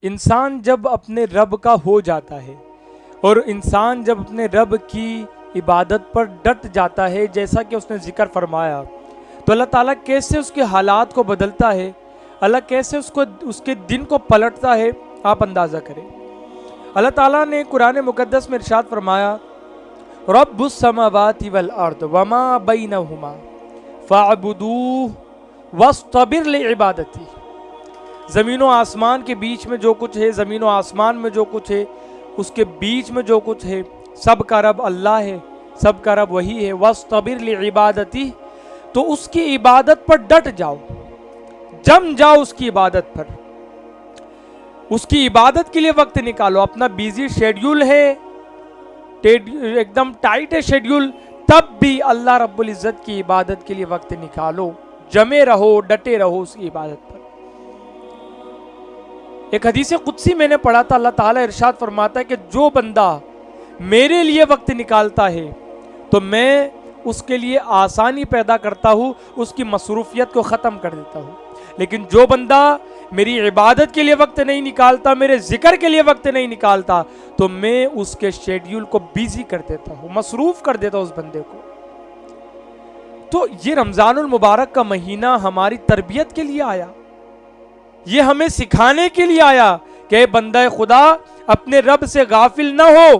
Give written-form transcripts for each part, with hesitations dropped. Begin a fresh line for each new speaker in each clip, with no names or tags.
انسان جب اپنے رب کا ہو جاتا ہے اور انسان جب اپنے رب کی عبادت پر ڈٹ جاتا ہے، جیسا کہ اس نے ذکر فرمایا، تو اللہ تعالیٰ کیسے اس کے حالات کو بدلتا ہے، اللہ کیسے اس کے دن کو پلٹتا ہے، آپ اندازہ کریں۔ اللہ تعالیٰ نے قرآن مقدس میں ارشاد فرمایا، رب السماوات والارض وما بینہما فاعبدوہ واصطبر لعبادتی۔ زمین و آسمان کے بیچ میں جو کچھ ہے، زمین و آسمان میں جو کچھ ہے، اس کے بیچ میں جو کچھ ہے، سب کا رب اللہ ہے، سب کا رب وہی ہے۔ واصطبر لعبادتی، تو اس کی عبادت پر ڈٹ جاؤ، جم جاؤ اس کی عبادت پر، اس کی عبادت کے لیے وقت نکالو۔ اپنا بیزی شیڈیول ہے، ایک دم ٹائٹ ہے شیڈیول، تب بھی اللہ رب العزت کی عبادت کے لیے وقت نکالو، جمے رہو، ڈٹے رہو اس کی عبادت پر۔ ایک حدیث قدسی میں نے پڑھا تھا، اللہ تعالیٰ ارشاد فرماتا ہے کہ جو بندہ میرے لیے وقت نکالتا ہے تو میں اس کے لیے آسانی پیدا کرتا ہوں، اس کی مصروفیت کو ختم کر دیتا ہوں۔ لیکن جو بندہ میری عبادت کے لیے وقت نہیں نکالتا، میرے ذکر کے لیے وقت نہیں نکالتا، تو میں اس کے شیڈیول کو بیزی کر دیتا ہوں، مصروف کر دیتا ہوں اس بندے کو۔ تو یہ رمضان المبارک کا مہینہ ہماری تربیت کے لیے آیا، یہ ہمیں سکھانے کے لیے آیا کہ اے بندہ خدا، اپنے رب سے غافل نہ ہو۔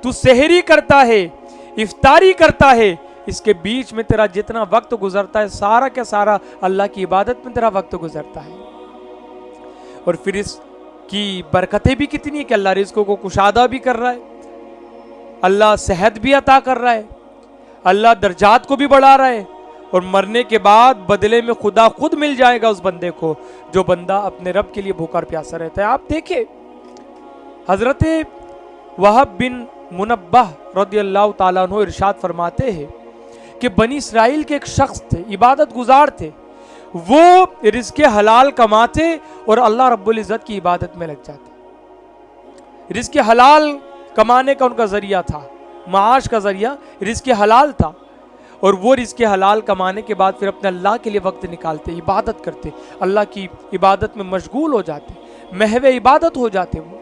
تو سحری کرتا ہے، افطاری کرتا ہے، اس کے بیچ میں تیرا جتنا وقت گزرتا ہے، سارا کا سارا اللہ کی عبادت میں تیرا وقت گزرتا ہے۔ اور پھر اس کی برکتیں بھی کتنی ہیں کہ اللہ رزقوں کو کشادہ بھی کر رہا ہے، اللہ صحت بھی عطا کر رہا ہے، اللہ درجات کو بھی بڑھا رہا ہے، اور مرنے کے بعد بدلے میں خدا خود مل جائے گا اس بندے کو جو بندہ اپنے رب کے لیے بھوکا اور پیاسا رہتا ہے۔ آپ دیکھیں، حضرت وہب بن منبہ رضی اللہ تعالیٰ عنہ ارشاد فرماتے ہیں کہ بنی اسرائیل کے ایک شخص تھے، عبادت گزار تھے، وہ رزق حلال کماتے اور اللہ رب العزت کی عبادت میں لگ جاتے۔ رزق حلال کمانے کا ان کا ذریعہ تھا، معاش کا ذریعہ رزق حلال تھا، اور وہ رزق حلال کمانے کے بعد پھر اپنے اللہ کے لیے وقت نکالتے، عبادت کرتے، اللہ کی عبادت میں مشغول ہو جاتے، محو عبادت ہو جاتے وہ۔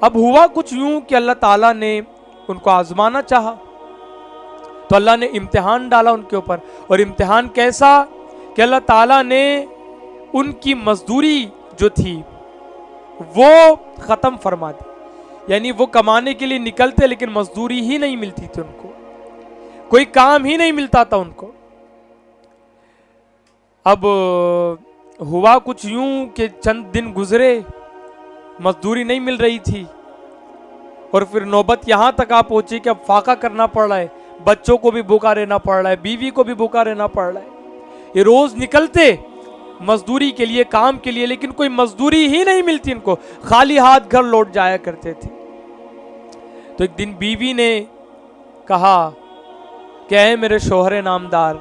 اب ہوا کچھ یوں کہ اللہ تعالیٰ نے ان کو آزمانا چاہا، تو اللہ نے امتحان ڈالا ان کے اوپر، اور امتحان کیسا کہ اللہ تعالیٰ نے ان کی مزدوری جو تھی وہ ختم فرما دی، یعنی وہ کمانے کے لیے نکلتے لیکن مزدوری ہی نہیں ملتی تھی ان کو، کوئی کام ہی نہیں ملتا تھا ان کو۔ اب ہوا کچھ یوں کہ چند دن گزرے، مزدوری نہیں مل رہی تھی، اور پھر نوبت یہاں تک آ پہنچی کہ اب فاقہ کرنا پڑ رہا ہے، بچوں کو بھی بھوکا رہنا پڑ رہا ہے، بیوی کو بھی بھوکا رہنا پڑ رہا ہے۔ یہ روز نکلتے مزدوری کے لیے، کام کے لیے، لیکن کوئی مزدوری ہی نہیں ملتی ان کو، خالی ہاتھ گھر لوٹ جایا کرتے تھے۔ تو ایک دن بیوی نے کہا کہ اے میرے شوہر نامدار،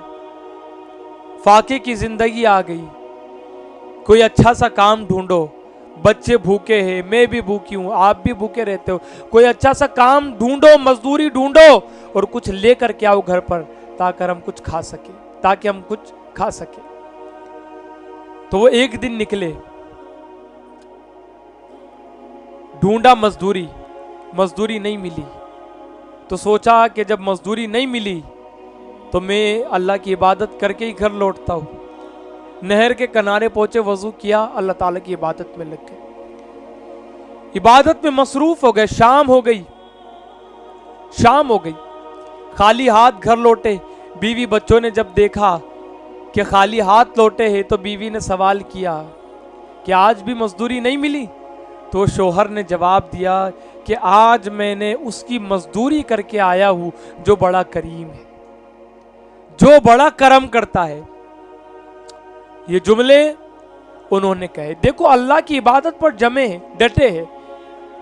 فاقے کی زندگی آ گئی، کوئی اچھا سا کام ڈھونڈو، بچے بھوکے ہیں، میں بھی بھوکی ہوں، آپ بھی بھوکے رہتے ہو، کوئی اچھا سا کام ڈھونڈو، مزدوری ڈھونڈو، اور کچھ لے کر کے آؤ گھر پر تاکہ ہم کچھ کھا سکیں۔ تو وہ ایک دن نکلے، ڈھونڈا مزدوری نہیں ملی، تو سوچا کہ جب مزدوری نہیں ملی تو میں اللہ کی عبادت کر کے ہی گھر لوٹتا ہوں۔ نہر کے کنارے پہنچے، وضو کیا، اللہ تعالیٰ کی عبادت میں لگ گئے، عبادت میں مصروف ہو گئے۔ شام ہو گئی، خالی ہاتھ گھر لوٹے۔ بیوی بچوں نے جب دیکھا کہ خالی ہاتھ لوٹے ہیں تو بیوی نے سوال کیا کہ آج بھی مزدوری نہیں ملی؟ تو شوہر نے جواب دیا کہ آج میں نے اس کی مزدوری کر کے آیا ہوں جو بڑا کریم ہے، جو بڑا کرم کرتا ہے۔ یہ جملے انہوں نے کہے۔ دیکھو، اللہ کی عبادت پر جمے ہیں، ڈٹے ہیں،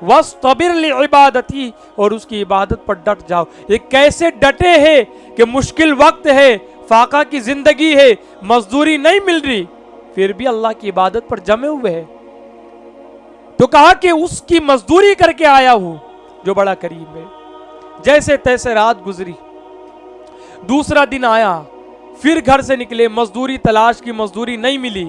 وَاسْطَبِرْ لِعِبَادَتِهِ، اور اس کی عبادت پر ڈٹ جاؤ۔ یہ کیسے ڈٹے ہیں کہ مشکل وقت ہے، فاقہ کی زندگی ہے، مزدوری نہیں مل رہی، پھر بھی اللہ کی عبادت پر جمے ہوئے ہیں۔ تو کہا کہ اس کی مزدوری کر کے آیا ہوں جو بڑا کریم ہے۔ جیسے تیسے رات گزری، دوسرا دن آیا، پھر گھر سے نکلے، مزدوری تلاش کی، مزدوری نہیں ملی،